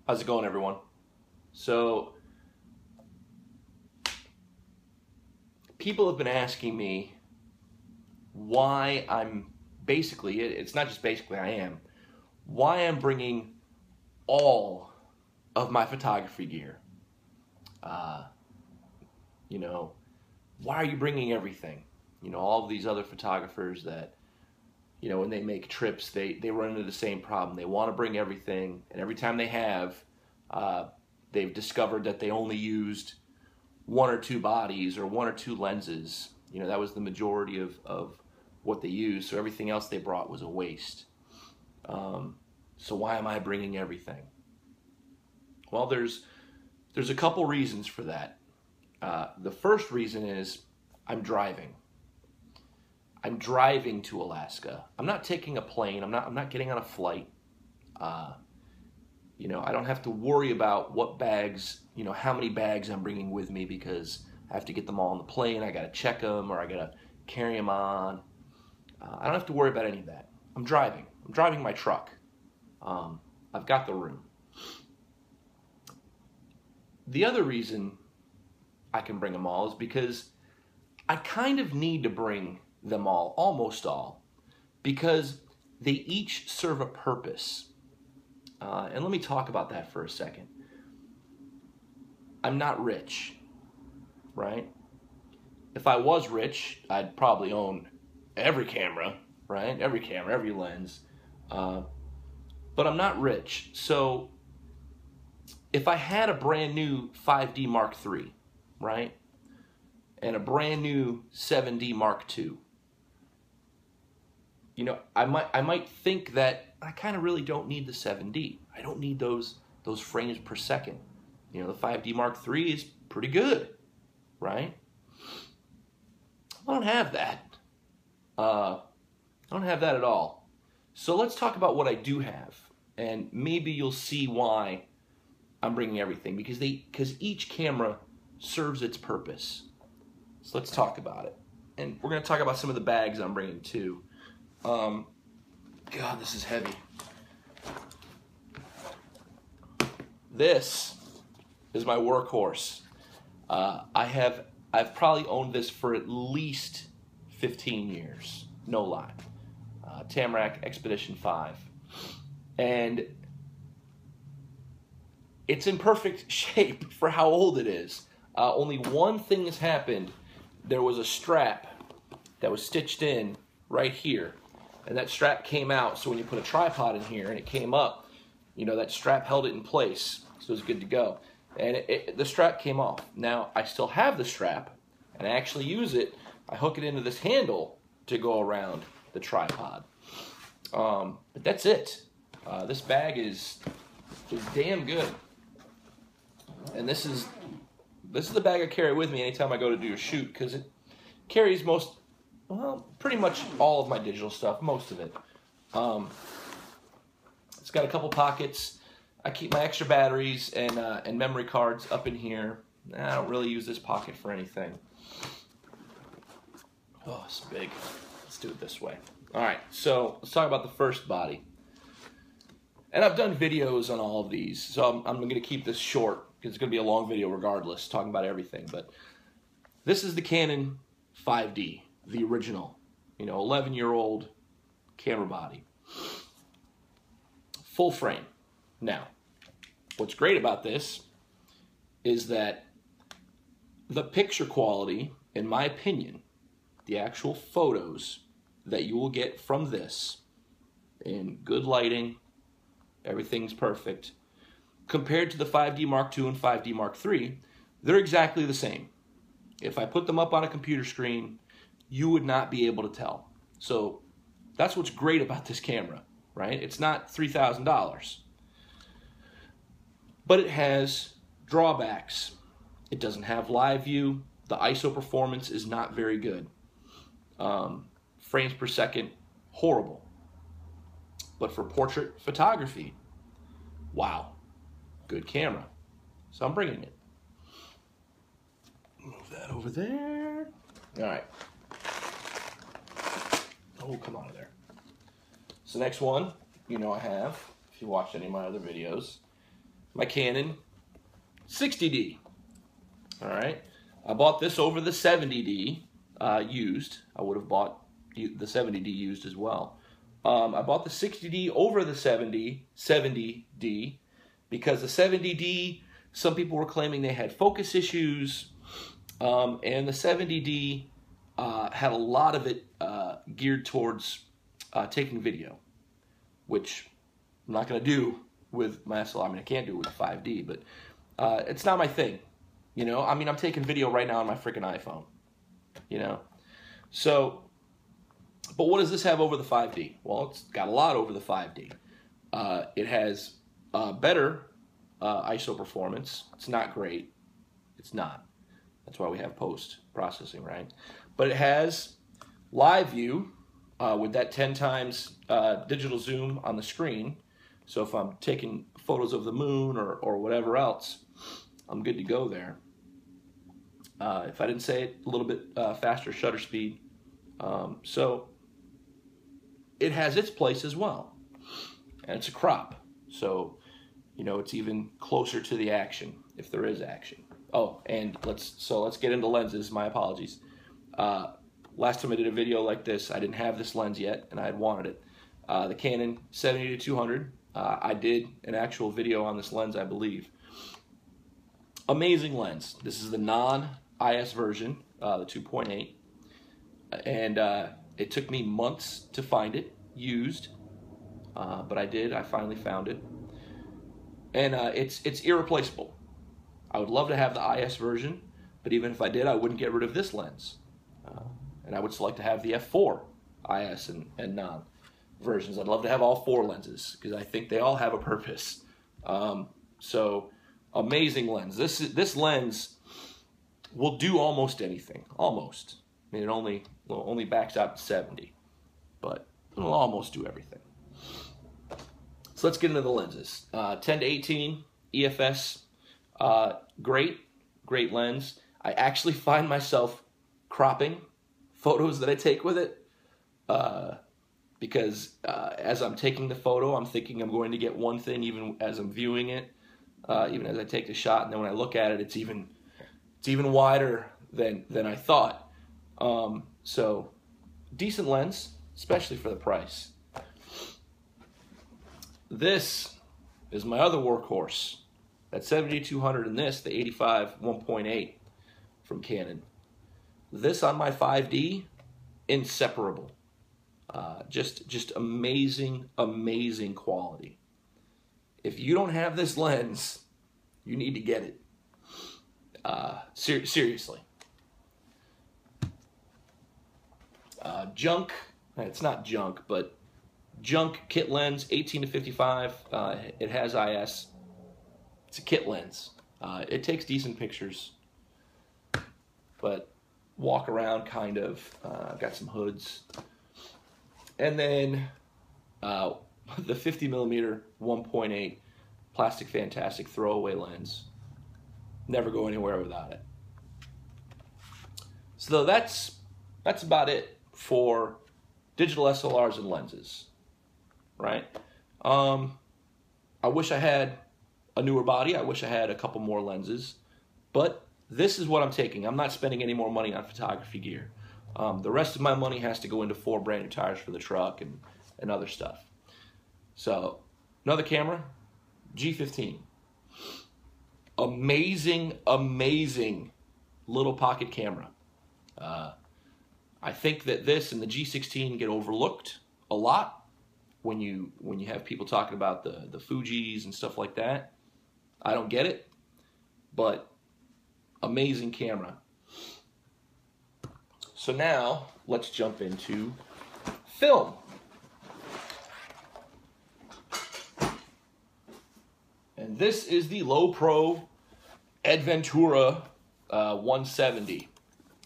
How's it going, everyone? So, people have been asking me why it's not just basically, why I'm bringing all of my photography gear. Uh, you know, why are you bringing everything? All of these other photographers that, when they make trips, they run into the same problem. They want to bring everything, and every time they have, they've discovered that they only used one or two bodies or one or two lenses. That was the majority of what they used, so everything else they brought was a waste. So why am I bringing everything? Well, there's a couple reasons for that. The first reason is I'm driving. I'm driving to Alaska. I'm not taking a plane. I'm not getting on a flight. I don't have to worry about what bags, how many bags I'm bringing with me, because I have to get them all on the plane. I got to check them, or I got to carry them on. I don't have to worry about any of that. I'm driving. I'm driving my truck. I've got the room. The other reason I can bring them all is because I kind of need to bring them all, almost all, because they each serve a purpose. And let me talk about that for a second. I'm not rich, right? If I was rich, I'd probably own every camera, right? Every camera, every lens. But I'm not rich. So if I had a brand new 5D Mark III, right? And a brand new 7D Mark II, I might think that I kind of really don't need the 7D. I don't need those frames per second. The 5D Mark III is pretty good, right? I don't have that. I don't have that at all. So let's talk about what I do have, and maybe you'll see why I'm bringing everything, because each camera serves its purpose. So let's talk about it, and we're going to talk about some of the bags I'm bringing too. God, this is heavy. This is my workhorse. I've probably owned this for at least 15 years, no lie. Tamrac Expedition 5. And it's in perfect shape for how old it is. Only one thing has happened. There was a strap that was stitched in right here, and that strap came out, so when you put a tripod in here and it came up, that strap held it in place, so it was good to go. And the strap came off. Now, I still have the strap, and I actually use it. I hook it into this handle to go around the tripod. But that's it. This bag is damn good. And this is the bag I carry with me anytime I go to do a shoot, because it carries pretty much all of my digital stuff, most of it. It's got a couple pockets. I keep my extra batteries and memory cards up in here. I don't really use this pocket for anything. Oh, it's big. Let's do it this way. All right, so let's talk about the first body. And I've done videos on all of these, so I'm going to keep this short, because it's going to be a long video regardless, talking about everything. But this is the Canon 5D, the original, 11-year-old camera body. Full frame. Now, what's great about this is that the picture quality, in my opinion, the actual photos that you will get from this in good lighting, everything's perfect, compared to the 5D Mark II and 5D Mark III, they're exactly the same. If I put them up on a computer screen, you would not be able to tell. So that's what's great about this camera, right? It's not $3,000. But it has drawbacks. It doesn't have live view. The ISO performance is not very good. Frames per second, horrible. But for portrait photography, wow, good camera. So I'm bringing it. Move that over there. All right. Oh, come out of there. So next one, I have, if you watched any of my other videos, my Canon 60D. All right, I bought this over the 70D used. I would have bought the 70D used as well. I bought the 60D over the 70D because the 70D, some people were claiming they had focus issues, and the 70D had a lot of it geared towards taking video, which I'm not going to do with my SLR. I mean, I can't do it with 5D, but it's not my thing. You know, I mean, I'm taking video right now on my freaking iPhone, you know. So, but what does this have over the 5D? Well, it's got a lot over the 5D. It has better ISO performance. It's not great. It's not. That's why we have post-processing, right? But it has live view with that 10 times digital zoom on the screen. So if I'm taking photos of the moon or whatever else, I'm good to go there. If I didn't say it, a little bit faster shutter speed. So it has its place as well. And it's a crop. So, you know, it's even closer to the action, if there is action. Oh, and let's get into lenses. My apologies. Last time I did a video like this, I didn't have this lens yet, and I had wanted it. The Canon 70-200. I did an actual video on this lens, I believe. Amazing lens. This is the non-IS version, the 2.8, and it took me months to find it used, but I did. I finally found it, and it's irreplaceable. I would love to have the IS version, but even if I did, I wouldn't get rid of this lens, and I would still like to have the f4 IS and non versions. I'd love to have all 4 lenses because I think they all have a purpose. So amazing lens. This lens will do almost anything. Almost. I mean, it only backs out to 70, but it'll almost do everything. So let's get into the lenses. 10-18 EFS, great lens. I actually find myself cropping photos that I take with it because as I'm taking the photo, I'm thinking I'm going to get one thing even as I'm viewing it, even as I take the shot, and then when I look at it, it's even wider than I thought. So decent lens, especially for the price. This is my other workhorse. That 70-200 and this, the 85 1.8 from Canon. This on my 5D, inseparable. Just amazing quality. If you don't have this lens, you need to get it. Seriously. Junk, it's not junk, but junk kit lens, 18-55. It has IS. It's a kit lens. It takes decent pictures, but walk around kind of. I've got some hoods. And then the 50mm 1.8 Plastic Fantastic throwaway lens. Never go anywhere without it. So that's about it for digital SLRs and lenses, right? I wish I had a newer body. I wish I had a couple more lenses, but this is what I'm taking. I'm not spending any more money on photography gear. The rest of my money has to go into 4 brand new tires for the truck and other stuff. So another camera, G15. Amazing little pocket camera. I think that this and the G16 get overlooked a lot when you have people talking about the Fujis and stuff like that. I don't get it, but amazing camera. So now let's jump into film. And this is the Lowepro Adventura 170.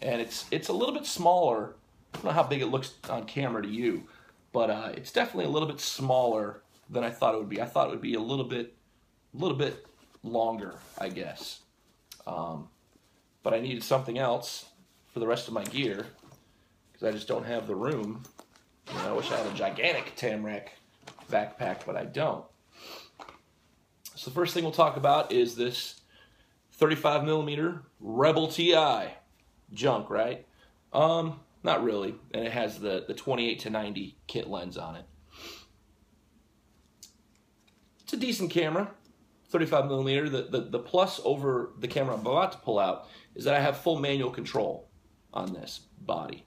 And it's a little bit smaller. I don't know how big it looks on camera to you, but it's definitely a little bit smaller than I thought it would be. I thought it would be a little bit longer, I guess. But I needed something else for the rest of my gear because I just don't have the room. You know, I wish I had a gigantic Tamrac backpack, but I don't. So the first thing we'll talk about is this 35mm Rebel TI junk, right? Not really, and it has the 28-90 kit lens on it. It's a decent camera, 35mm. The plus over the camera I'm about to pull out is that I have full manual control on this body.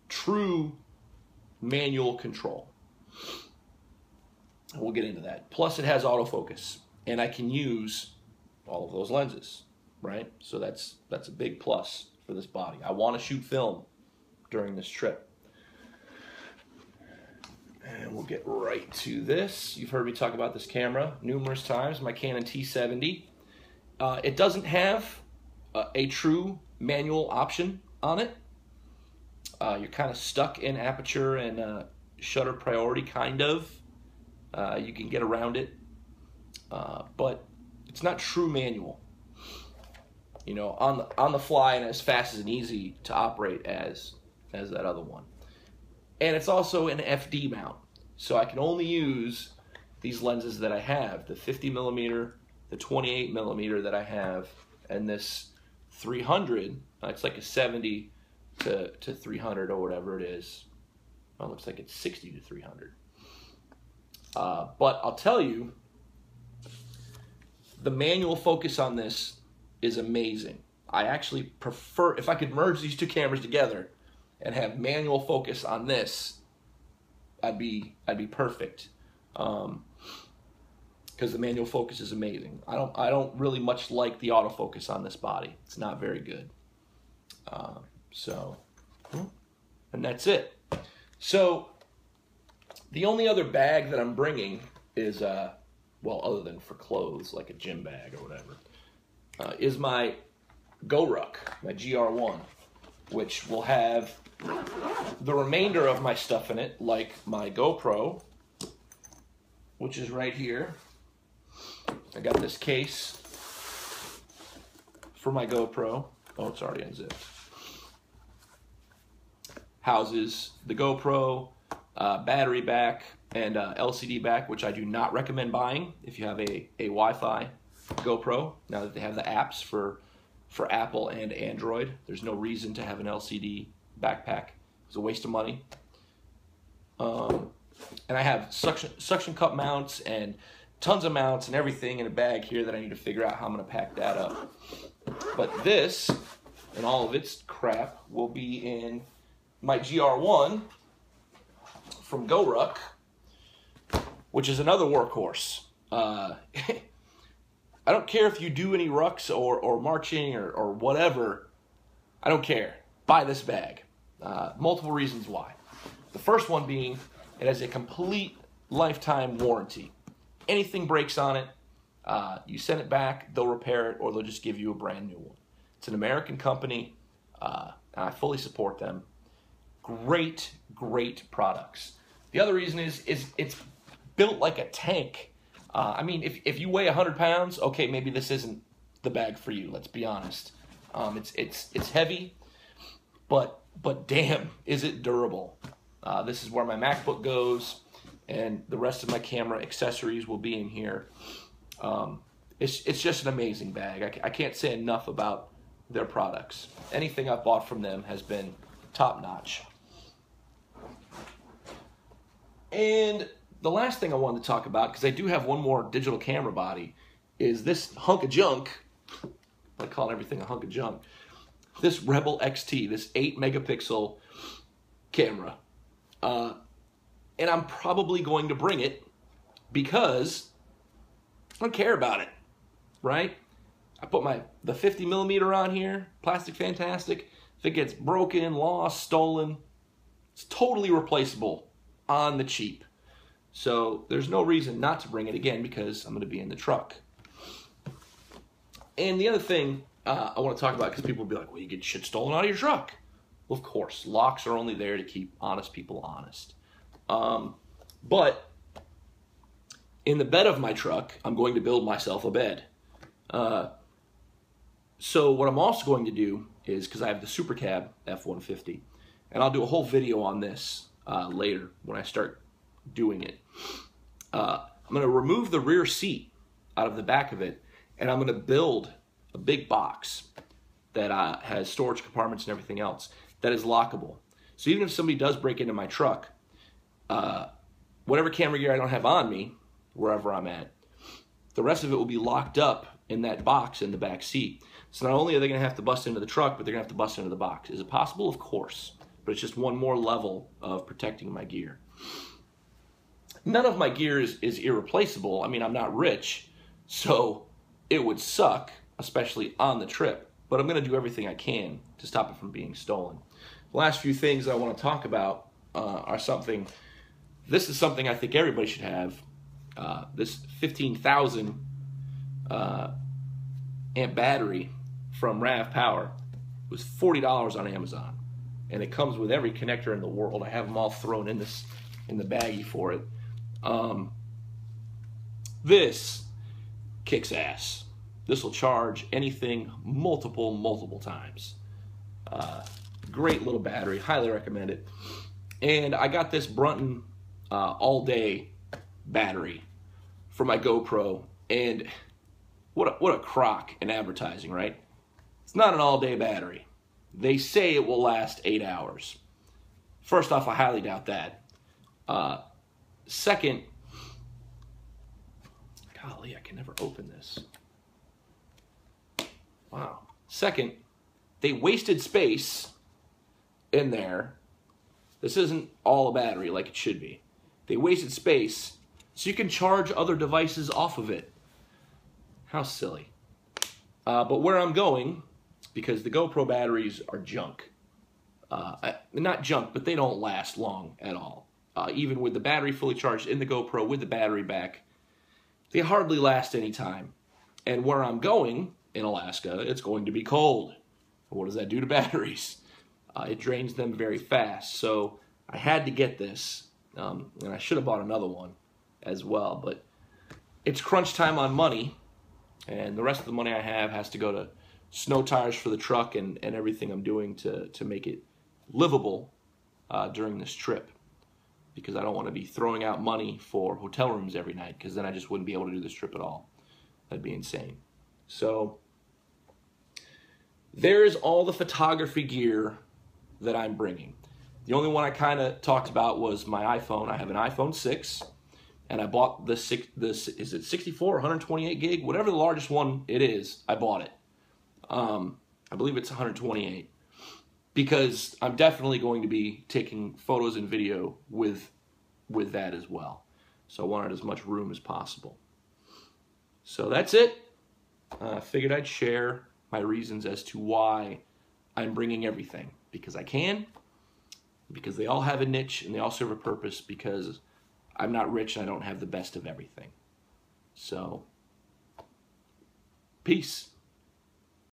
True manual control. And we'll get into that. Plus it has autofocus, and I can use all of those lenses, right? So that's a big plus for this body. I want to shoot film during this trip. And we'll get right to this. You've heard me talk about this camera numerous times, my Canon T70. It doesn't have a true manual option on it. You're kind of stuck in aperture and shutter priority, kind of. You can get around it, but it's not true manual. You know, on the fly and as fast and easy to operate as that other one. And it's also an FD mount, so I can only use these lenses that I have: the 50mm, the 28mm that I have, and this 300. It's like a 70 to 300 or whatever it is. Well, it looks like it's 60 to 300. But I'll tell you, the manual focus on this is amazing. I actually prefer, if I could merge these two cameras together and have manual focus on this, I'd be perfect. Because the manual focus is amazing. I don't really much like the autofocus on this body. It's not very good. And that's it. So the only other bag that I'm bringing is, well, other than for clothes, like a gym bag or whatever, is my GoRuck, my GR1, which will have the remainder of my stuff in it, like my GoPro, which is right here. I got this case for my GoPro. Oh, it's already unzipped. Houses the GoPro, battery back, and LCD back, which I do not recommend buying if you have a Wi-Fi GoPro. Now that they have the apps for Apple and Android, there's no reason to have an LCD backpack. It's a waste of money. And I have suction cup mounts and tons of mounts and everything in a bag here that I need to figure out how I'm going to pack that up. But this and all of its crap will be in my GR1 from GoRuck, which is another workhorse. I don't care if you do any rucks or marching or whatever. I don't care. Buy this bag. Multiple reasons why. The first one being it has a complete lifetime warranty. Anything breaks on it, you send it back, they'll repair it, or they'll just give you a brand new one. It's an American company, and I fully support them. Great, great products. The other reason is it's built like a tank. I mean, if you weigh 100 pounds, okay, maybe this isn't the bag for you. Let's be honest. It's heavy, but damn, is it durable. This is where my MacBook goes, and the rest of my camera accessories will be in here. It's just an amazing bag. I can't say enough about their products. Anything I've bought from them has been top notch. And the last thing I wanted to talk about, because I do have one more digital camera body, is this hunk of junk. I call everything a hunk of junk. This Rebel XT, this 8-megapixel camera. And I'm probably going to bring it because I don't care about it, right? I put the 50mm on here, plastic fantastic. If it gets broken, lost, stolen, it's totally replaceable on the cheap. So there's no reason not to bring it again because I'm going to be in the truck. And the other thing I want to talk about, because people will be like, well, you get shit stolen out of your truck. Well, of course, locks are only there to keep honest people honest. But in the bed of my truck, I'm going to build myself a bed. So what I'm also going to do is, because I have the Super Cab F-150, and I'll do a whole video on this later when I start doing it. I'm going to remove the rear seat out of the back of it, and I'm going to build a big box that has storage compartments and everything else that is lockable. So even if somebody does break into my truck, whatever camera gear I don't have on me, wherever I'm at, the rest of it will be locked up in that box in the back seat. So not only are they going to have to bust into the truck, but they're going to have to bust into the box. Is it possible? Of course. But it's just one more level of protecting my gear. None of my gear is irreplaceable. I mean, I'm not rich, so it would suck, especially on the trip. But I'm going to do everything I can to stop it from being stolen. The last few things I want to talk about are something. This is something I think everybody should have. This 15,000 amp battery from RAV Power was $40 on Amazon, and it comes with every connector in the world. I have them all thrown in the baggie for it. This kicks ass. This will charge anything multiple times. Great little battery, highly recommend it. And I got this Brunton all-day battery for my GoPro, and what a crock in advertising, right? It's not an all-day battery. They say it will last 8 hours. First off, I highly doubt that. Second, golly, I can never open this. Wow. Second, they wasted space in there. This isn't all a battery like it should be. They wasted space so you can charge other devices off of it. How silly. But where I'm going, because the GoPro batteries are junk. Not junk, but they don't last long at all. Even with the battery fully charged in the GoPro with the battery back, they hardly last any time. And where I'm going, in Alaska, it's going to be cold. What does that do to batteries? It drains them very fast. So I had to get this, and I should have bought another one as well. But it's crunch time on money, and the rest of the money I have has to go to snow tires for the truck and everything I'm doing to make it livable during this trip. Because I don't want to be throwing out money for hotel rooms every night, because then I just wouldn't be able to do this trip at all. That'd be insane. So there's all the photography gear that I'm bringing. The only one I kind of talked about was my iPhone. I have an iPhone 6, and I bought this is it 64 or 128 gig? Whatever the largest one it is, I bought it. I believe it's 128. Because I'm definitely going to be taking photos and video with that as well. So I wanted as much room as possible. So that's it. I figured I'd share my reasons as to why I'm bringing everything. Because I can, because they all have a niche and they all serve a purpose, because I'm not rich and I don't have the best of everything. So, peace.